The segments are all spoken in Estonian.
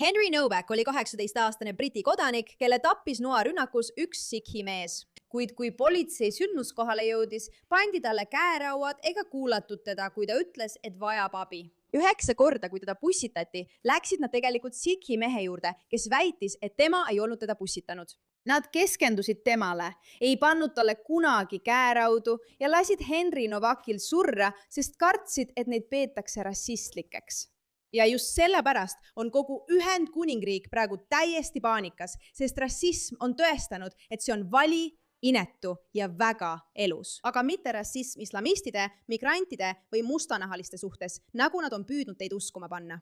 Henry Novak oli 18-aastane Briti kodanik, kelle tappis noarünnakus üks sikhi mees. Kuid kui politsei sündmuskohale jõudis, pandi talle käerauad ega kuulatud teda, kui ta ütles, et vajab abi. 9 korda, kui teda pussitati, läksid nad tegelikult sikhi mehe juurde, kes väitis, et tema ei olnud teda pussitanud. Nad keskendusid temale, ei pannud talle kunagi käeraudu ja lasid Henry Novakil surra, sest kartsid, et neid peetakse rassistlikeks. Ja just sellepärast on kogu Ühendkuningriik praegu täiesti paanikas, sest rassism on tõestanud, et see on vali, inetu ja väga elus. Aga mitte rassism islamistide, migrantide või mustanahaliste suhtes, nagu nad on püüdnud teid uskuma panna.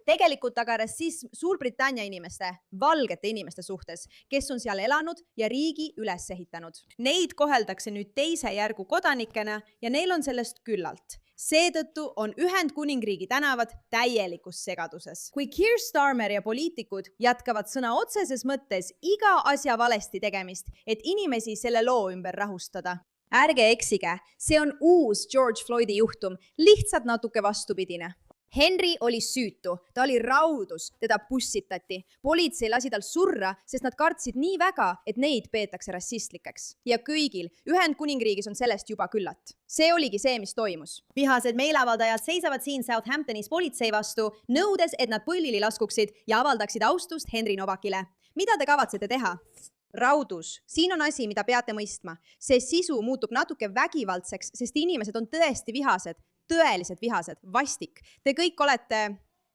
Tegelikult aga rassism Suurbritannia inimeste, valgete inimeste suhtes, kes on seal elanud ja riigi üles ehitanud. Neid koheldakse nüüd teise järgu kodanikena ja neil on sellest küllalt. Seetõttu on Ühendkuningriigi tänavad täielikus segaduses. Kui Keir Starmer ja poliitikud jätkavad sõna otseses mõttes iga asja valesti tegemist, et inimesi selle loo ümber rahustada. Ärge eksige, see on uus George Floydi juhtum, lihtsalt natuke vastupidine. Henry oli süütu, ta oli raudus, teda pussitati. Politsei lasi tal surra, sest nad kartsid nii väga, et neid peetakse rassistlikeks. Ja kõigil Ühendkuningriigis on sellest juba küllat. See oligi see, mis toimus. Vihased meeleavaldajad seisavad siin Southamptonis politsei vastu, nõudes, et nad põllili laskuksid ja avaldaksid austust Henry Novakile. Mida te kavatsete teha? Raudus. Siin on asi, mida peate mõistma. See sisu muutub natuke vägivaldseks, sest inimesed on tõesti vihased. Tõelised vihased, vastik. Te kõik olete,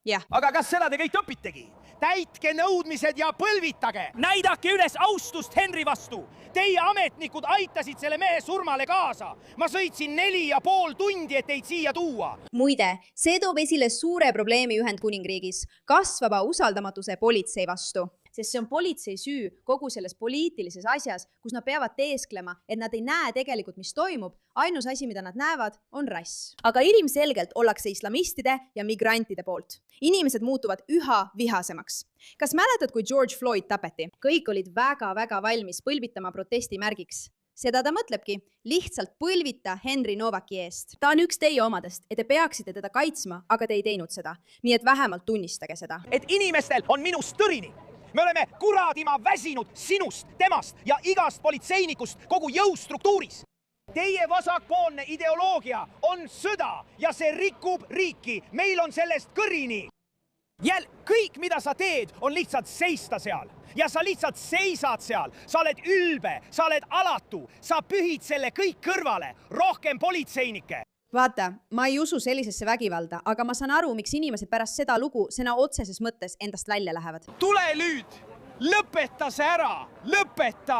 jah. Aga kas seda te kõik õpitegi? Täitke nõudmised ja põlvitage! Näidake üles austust Henry vastu! Teie ametnikud aitasid selle mehe surmale kaasa! Ma sõitsin 4,5 tundi, et teid siia tuua! Muide, see toob esile suure probleemi Ühendkuningriigis, kasvava usaldamatuse politsei vastu. Sest see on politsei süü kogu selles poliitilises asjas, kus nad peavad teesklema, et nad ei näe tegelikult, mis toimub. Ainus asi, mida nad näevad, on rass. Aga ilmselgelt ollakse islamistide ja migrantide poolt. Inimesed muutuvad üha vihasemaks. Kas mäletad, kui George Floyd tapeti? Kõik olid väga valmis põlvitama protestimärgiks. Seda ta mõtlebki, lihtsalt põlvita Henry Novaki eest. Ta on üks teie omadest, et te peaksite teda kaitsma, aga te ei teinud seda. Nii et vähemalt tunnistage seda. Et inimestel on minust tõrini. Me oleme kuradima väsinud sinust, temast ja igast politseinikust kogu jõustruktuuris. Teie vasakpoolne ideoloogia on sõda ja see rikub riiki. Meil on sellest kõrini. Kõik, mida sa teed, on lihtsalt seista seal. Ja sa lihtsalt seisad seal. Sa oled ülbe, sa oled alatu. Sa pühid selle kõik kõrvale. Rohkem politseinike. Vaata, ma ei usu sellisesse vägivalda, aga ma saan aru, miks inimesed pärast seda lugu sõna otseses mõttes endast välja lähevad. Tule nüüd! Lõpeta see ära! Lõpeta!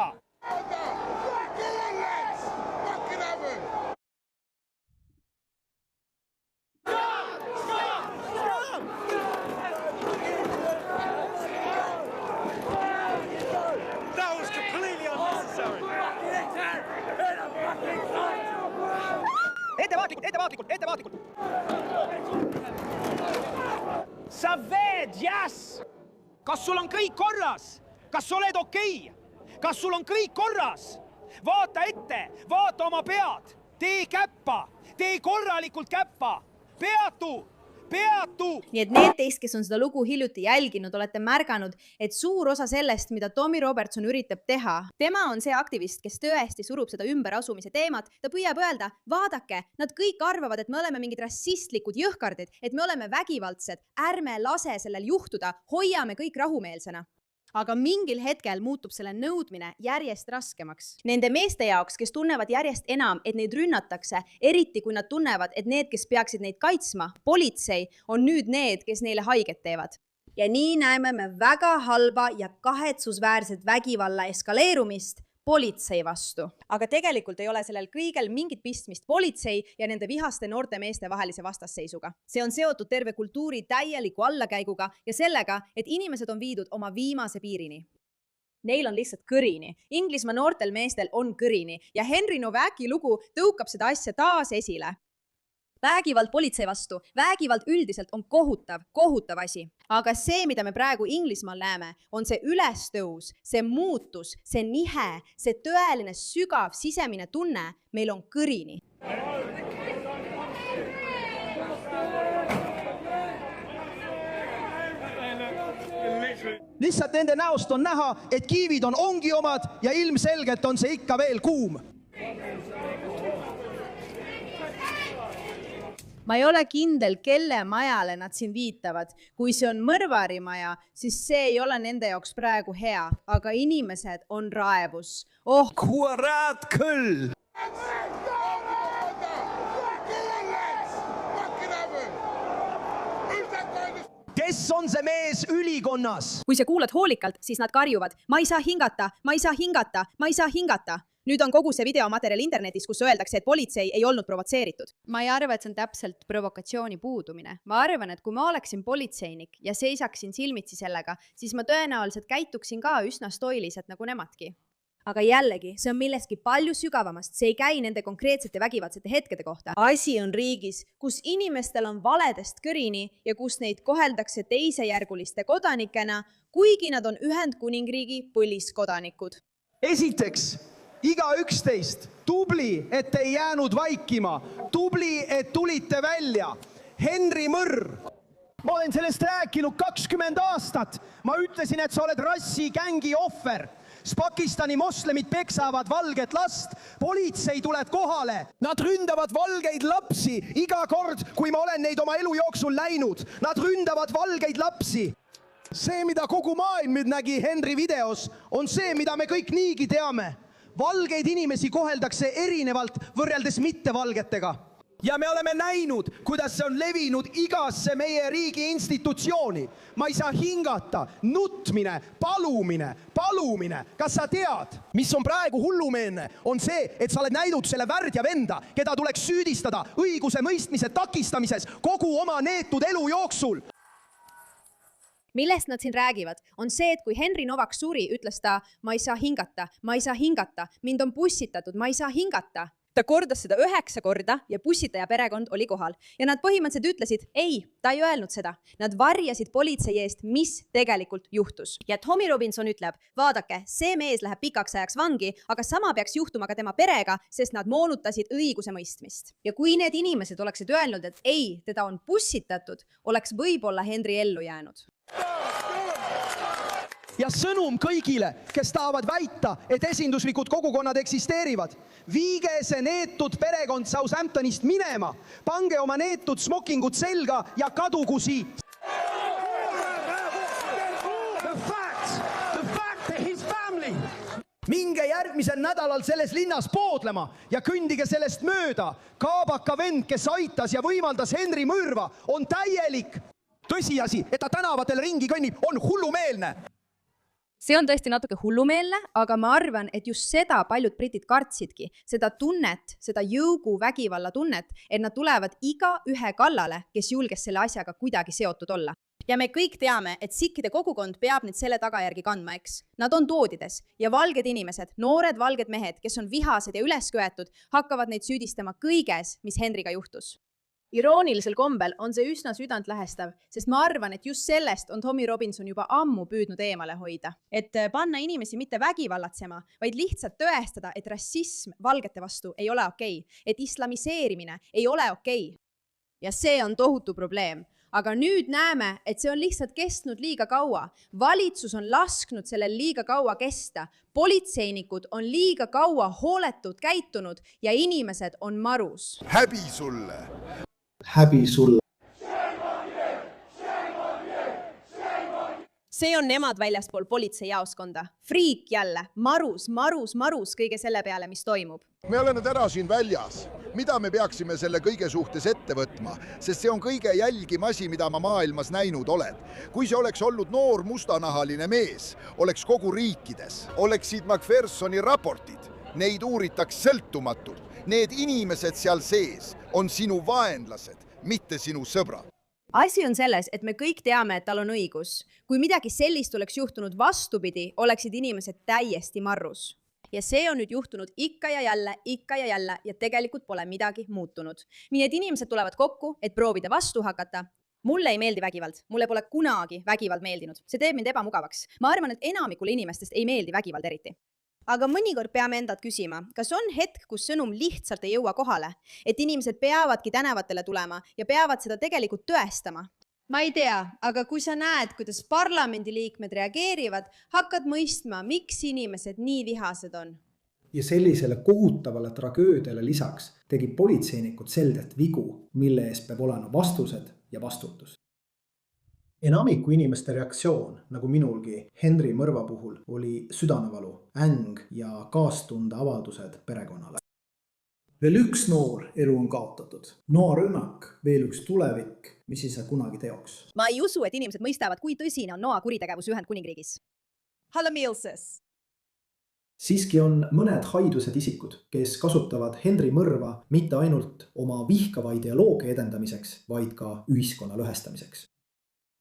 Ettevaatlikult! Sa veed, yes! Kas sul on kõik korras? Kas sa oled okei? Kas sul on kõik korras? Vaata ette, vaata oma pead. Tee käppa, tee korralikult käppa. Peatu! Nii et need teist, kes on seda lugu hiljuti jälginud, olete märganud, et suur osa sellest, mida Tommy Robertson üritab teha. Tema on see aktivist, kes tõesti surub seda ümberasumise teemat. Ta püüab öelda, vaadake, nad kõik arvavad, et me oleme mingid rassistlikud jõhkardid, et me oleme vägivaldsed. Ärme lase sellel juhtuda, hoiame kõik rahumeelsena. Aga mingil hetkel muutub selle nõudmine järjest raskemaks. Nende meeste jaoks, kes tunnevad järjest enam, et neid rünnatakse, eriti kui nad tunnevad, et need, kes peaksid neid kaitsma, politsei, on nüüd need, kes neile haiget teevad. Ja nii näeme me väga halba ja kahetsusväärset vägivalla eskaleerumist politsei vastu. Aga tegelikult ei ole sellel kõigel mingit pistmist politsei ja nende vihaste noorte meeste vahelise vastasseisuga. See on seotud terve kultuuri täieliku allakäiguga ja sellega, et inimesed on viidud oma viimase piirini. Neil on lihtsalt kõrini. Inglismaa noortel meestel on kõrini ja Henry Novaki lugu tõukab seda asja taas esile. Vägivald politsei vastu, vägivald üldiselt on kohutav asi. Aga see, mida me praegu Inglismaal näeme, on see ülestõus, see muutus, see nihe, see tõeline sügav sisemine tunne, meil on kõrini. Lihtsalt nende näost on näha, et kiivid ongi omad ja ilmselgelt on see ikka veel kuum. Ma ei ole kindel, kelle majale nad siin viitavad. Kui see on mõrvarimaja, siis see ei ole nende jaoks praegu hea, aga inimesed on raevus. Oh, Kurat küll! Kes on see mees ülikonnas? kui sa kuulad hoolikalt, siis nad karjuvad. Ma ei saa hingata, ma ei saa hingata, ma ei saa hingata. Nüüd on kogu see videomaterjal internetis, kus öeldakse, et politsei ei olnud provotseeritud. Ma ei arva, et see on täpselt provokatsiooni puudumine. Ma arvan, et kui ma oleksin politseinik ja seisaksin silmitsi sellega, siis ma tõenäoliselt käituksin ka üsna stoiliselt nagu nemadki. Aga jällegi, see on milleski palju sügavamast, see ei käi nende konkreetsete vägivaldsete hetkede kohta. Asi on riigis, kus inimestel on valedest kõrini ja kus neid koheldakse teisejärguliste kodanikena, kuigi nad on Ühendkuningriigi põliskodanikud. Esiteks, iga 11, tubli, et ei jäänud vaikima, tubli, et tulite välja. Henry Mõrr. Ma olen sellest rääkinud 20 aastat. Ma ütlesin, et sa oled rassigängi ohver. Pakistani moslemid peksavad valget last, politsei tuleb kohale. Nad ründavad valgeid lapsi iga kord, kui ma olen neid oma elu jooksul läinud. Nad ründavad valgeid lapsi. See, mida kogu maailm nüüd nägi Henry videos, on see, mida me kõik niigi teame. Valgeid inimesi koheldakse erinevalt võrreldes mittevalgetega. Ja me oleme näinud, kuidas see on levinud igasse meie riigi institutsiooni. Ma ei saa hingata, nutmine, palumine. Kas sa tead, mis on praegu hullumeelne, on see, et sa oled näinud selle värdja venda, keda tuleks süüdistada õiguse mõistmise takistamises kogu oma neetud elu jooksul. Millest nad siin räägivad, on see, et kui Henry Novak suri, ütles ta, ma ei saa hingata, mind on pussitatud, ma ei saa hingata. Ta kordas seda 9 korda ja pussitaja perekond oli kohal. Ja nad põhimõtteliselt ütlesid, ei, ta ei öelnud seda. Nad varjasid politsei eest, mis tegelikult juhtus. Ja Tommy Robinson ütleb, vaadake, see mees läheb pikaks ajaks vangi, aga sama peaks juhtuma ka tema perega, sest nad moonutasid õiguse mõistmist. Ja kui need inimesed oleksid öelnud, et ei, teda on pussitatud, oleks võib-olla Henry ellu jäänud. Ja sõnum kõigile, kes tahavad väita, et esinduslikud kogukonnad eksisteerivad. Viige see neetud perekond Southamptonist minema. Pange oma neetud smokingud selga ja kadugu siit. The fact, his family. Minge järgmisel nädalal selles linnas poodlema ja kündige sellest mööda. Kaabaka vend, kes aitas ja võimaldas Henry mõrva, on täielik. Tõsiasi, et ta tänavatel ringi kõnnib, on hullumeelne. See on tõesti natuke hullumeelne, aga ma arvan, et just seda paljud britid kartsidki. Seda tunnet, seda jõugu vägivalla tunnet, et nad tulevad iga ühe kallale, kes julges selle asjaga kuidagi seotud olla. Ja me kõik teame, et sikkide kogukond peab nüüd selle tagajärgi kandma, eks. Nad on toodides ja valged inimesed, noored valged mehed, kes on vihased ja ülesköetud, hakkavad neid süüdistama kõiges, mis Henryga juhtus. Iroonilisel kombel on see üsna südantlähestav, sest ma arvan, et just sellest on Tommy Robinson juba ammu püüdnud eemale hoida. Et panna inimesi mitte vägivallatsema, vaid lihtsalt tõestada, et rassism valgete vastu ei ole okei, et islamiseerimine ei ole okei. Ja see on tohutu probleem. Aga nüüd näeme, et see on lihtsalt kestnud liiga kaua. Valitsus on lasknud sellel liiga kaua kesta. Politseinikud on liiga kaua hooletult käitunud ja inimesed on marus. Häbi sulle! Häbi sulle. See on nemad väljaspool politseijaoskonda. Friik jälle, marus kõige selle peale, mis toimub. Me oleme täna siin väljas. Mida me peaksime selle kõige suhtes ette võtma? Sest see on kõige jälgim asi, mida ma maailmas näinud olen. Kui see oleks olnud noor mustanahaline mees, oleks kogu riikides. Oleksid Macphersoni raportid. Neid uuritaks sõltumatult. Need inimesed seal sees on sinu vaenlased, mitte sinu sõbrad. Asi on selles, et me kõik teame, et tal on õigus. Kui midagi sellist oleks juhtunud vastupidi, oleksid inimesed täiesti marrus. Ja see on nüüd juhtunud ikka ja jälle ja tegelikult pole midagi muutunud. Nii et inimesed tulevad kokku, et proovida vastu hakata. Mulle ei meeldi vägivald. Mulle pole kunagi vägivald meeldinud. See teeb mind ebamugavaks. Ma arvan, et enamikul inimestest ei meeldi vägivald eriti. Aga mõnikord peame endad küsima, kas on hetk, kus sõnum lihtsalt ei jõua kohale, et inimesed peavadki tänavatele tulema ja peavad seda tegelikult tõestama. ma ei tea, aga kui sa näed, kuidas parlamendiliikmed reageerivad, hakkad mõistma, miks inimesed nii vihased on. Ja sellisele kohutavale tragöödiale lisaks tegi politseinikud selgelt vigu, mille eest peab olema vastused ja vastutus. Enamiku inimeste reaktsioon, nagu minulgi Henry mõrva puhul, oli südamevalu, äng ja kaastunde avaldused perekonnale. Veel üks noor elu on kaotatud. Noarünnak, veel üks tulevik, mis ei saa kunagi teoks. Ma ei usu, et inimesed mõistavad, kui tõsine on Noa kuritegevus Ühendkuningriigis. Hallamilses. Siiski on mõned haidused isikud, kes kasutavad Henry mõrva mitte ainult oma vihkava ideoloogia edendamiseks, vaid ka ühiskonna lõhestamiseks.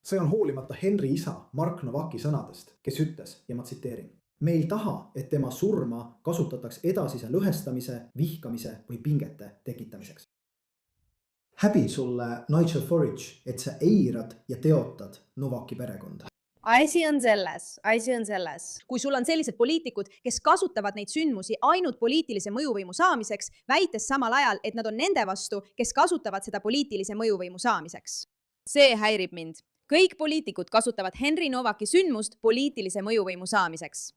See on hoolimata Henry isa Mark Novaki sõnadest, kes ütles, ja ma tsiteerin, me ei taha, et tema surma kasutataks edasise lõhestamise, vihkamise või pingete tekitamiseks. Häbi sulle, Nigel Farage, et sa eirad ja teotad Novaki perekonda. Asi on selles. Kui sul on sellised poliitikud, kes kasutavad neid sündmusi ainult poliitilise mõjuvõimu saamiseks, väites samal ajal, et nad on nende vastu, kes kasutavad seda poliitilise mõjuvõimu saamiseks. See häirib mind. Kõik poliitikud kasutavad Henry Novaki sündmust poliitilise mõjuvõimu saamiseks.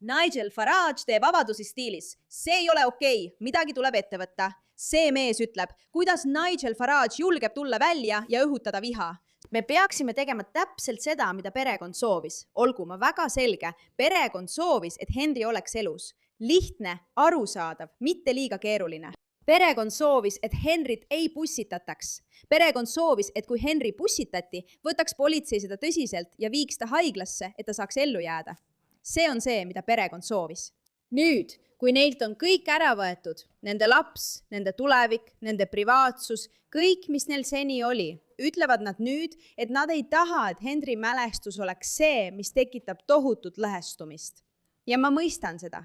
Nigel Farage teeb avaldusi stiilis. See ei ole okei, midagi tuleb ette võtta. See mees ütleb, kuidas Nigel Farage julgeb tulla välja ja õhutada viha. Me peaksime tegema täpselt seda, mida perekond soovis. Olgu ma väga selge, perekond soovis, et Henry oleks elus. Lihtne, arusaadav, mitte liiga keeruline. Perekond soovis, et Henryt ei pussitataks. Perekond soovis, et kui Henry pussitati, võtaks politsei seda tõsiselt ja viiks ta haiglasse, et ta saaks ellu jääda. See on see, mida perekond soovis. Nüüd, kui neilt on kõik ära võetud, nende laps, nende tulevik, nende privaatsus, kõik, mis neil seni oli, ütlevad nad nüüd, et nad ei taha, et Henry mälestus oleks see, mis tekitab tohutut lõhestumist. Ja ma mõistan seda.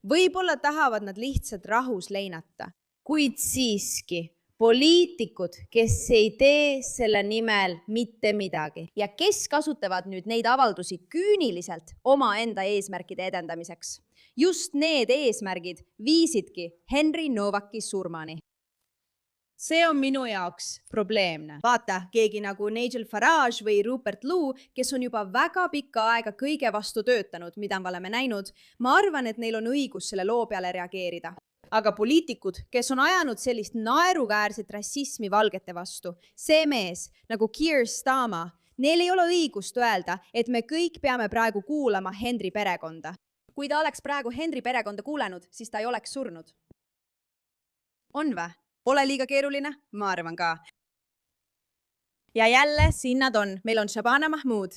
Võib-olla tahavad nad lihtsalt rahus leinata. Kuid siiski, poliitikud, kes ei tee selle nimel mitte midagi ja kes kasutavad nüüd neid avaldusi küüniliselt omaenda eesmärkide edendamiseks. Just need eesmärgid viisidki Henry Novaki surmani. See on minu jaoks probleemne. Vaata, keegi nagu Nigel Farage või Rupert Luo, kes on juba väga pikka aega kõige vastu töötanud, mida me oleme näinud, ma arvan, et neil on õigus selle loo peale reageerida. Aga poliitikud, kes on ajanud sellist naeruväärset rassismi valgete vastu, see mees nagu Keir Starmer, neil ei ole õigust öelda, et me kõik peame praegu kuulama Henry perekonda. Kui ta oleks praegu Henry perekonda kuulenud, siis ta ei oleks surnud. On vä? Pole liiga keeruline? Ma arvan ka. Ja jälle siin nad on. Meil on Shabana Mahmood.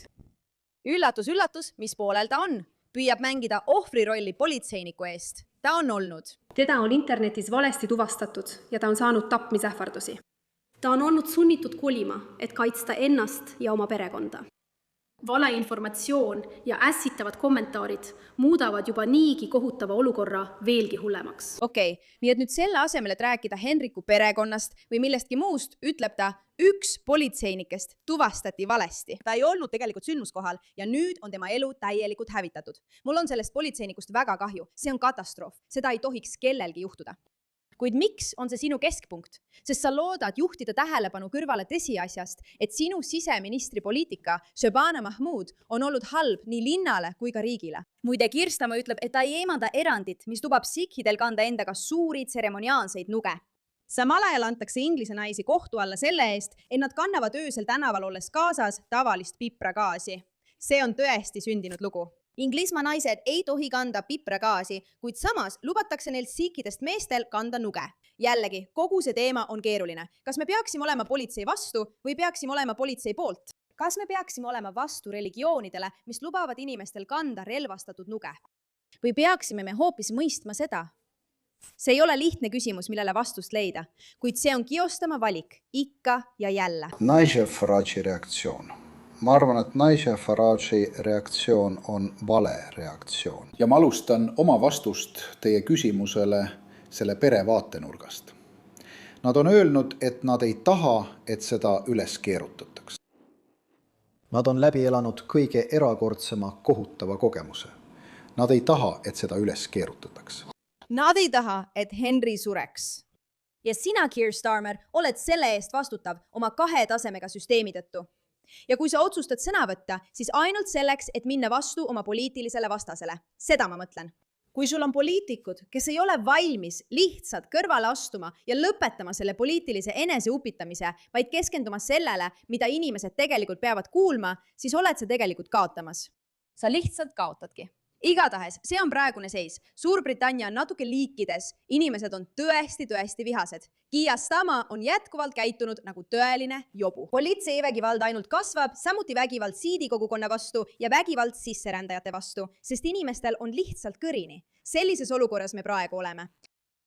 Üllatus, üllatus, mis poolel ta on? Püüab mängida ohvri rolli politseiniku eest. Ta on olnud. Teda on internetis valesti tuvastatud ja ta on saanud tapmisähvardusi. Ta on olnud sunnitud kolima, et kaitsta ennast ja oma perekonda. Valeinformatsioon ja ässitavad kommentaarid muudavad juba niigi kohutava olukorra veelgi hullemaks. Okei, nii et nüüd selle asemel, et rääkida Henriku perekonnast või millestki muust, ütleb ta, üks politseinikest tuvastati valesti. Ta ei olnud tegelikult sündmuskohal ja nüüd on tema elu täielikult hävitatud. Mul on sellest politseinikust väga kahju. See on katastroof. Seda ei tohiks kellelgi juhtuda. Kuid miks on see sinu keskpunkt? Sest sa loodad juhtida tähelepanu kõrvale tõsiasjast, et sinu siseministri poliitika, Shabana Mahmood, on olnud halb nii linnale kui ka riigile. Muide, Kirstama ütleb, et ta ei eemanda erandit, mis lubab sikhidel kanda endaga suuri tseremoniaalseid nuge. Samal ajal antakse inglise naisi kohtu alla selle eest, et nad kannavad öösel tänaval olles kaasas tavalist pipragaasi. See on tõesti sündinud lugu. Inglismaa naised ei tohi kanda pipragaasi, kuid samas lubatakse neil sikhidest meestel kanda nuge. Jällegi, kogu see teema on keeruline. Kas me peaksime olema politsei vastu või peaksime olema politsei poolt? Kas me peaksime olema vastu religioonidele, mis lubavad inimestel kanda relvastatud nuge? Või peaksime me hoopis mõistma seda? See ei ole lihtne küsimus, millele vastust leida, kuid see on kiostama valik ikka ja jälle. Nigel Farage'i reaktsioon. Ma arvan, et Nigel Farage'i reaktsioon on vale reaktsioon. Ja ma alustan oma vastust teie küsimusele selle pere vaatenurgast. Nad on öelnud, et nad ei taha, et seda üles keerutataks. Nad on läbi elanud kõige erakordsema kohutava kogemuse. Nad ei taha, et seda üles keerutataks. Nad ei taha, et Henry sureks. Ja sina, Keir Starmer, oled selle eest vastutav oma 2 tasemega süsteemi tõttu. Ja kui sa otsustad sõna võtta, siis ainult selleks, et minna vastu oma poliitilisele vastasele. Seda ma mõtlen. Kui sul on poliitikud, kes ei ole valmis lihtsalt kõrvale astuma ja lõpetama selle poliitilise eneseupitamise, vaid keskenduma sellele, mida inimesed tegelikult peavad kuulma, siis oled sa tegelikult kaotamas. Sa lihtsalt kaotadki. Igatahes, see on praegune seis. Suurbritannia on natuke liikides. Inimesed on tõesti vihased. Keir Starmer on jätkuvalt käitunud nagu tõeline jobu. Politsei vägivald ainult kasvab, samuti vägivald siidi kogukonna vastu ja vägivald sisserändajate vastu, sest inimestel on lihtsalt kõrini. Sellises olukorras me praegu oleme.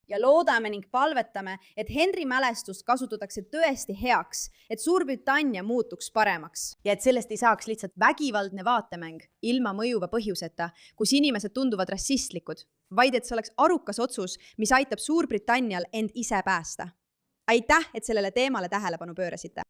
Ja loodame ning palvetame, et Henry mälestust kasutatakse tõesti heaks, et Suurbritannia muutuks paremaks ja et sellest ei saaks lihtsalt vägivaldne vaatemäng ilma mõjuva põhjuseta, kus inimesed tunduvad rassistlikud, vaid et see oleks arukas otsus, mis aitab Suurbritannial end ise päästa. Aitäh, et sellele teemale tähelepanu pöörasite.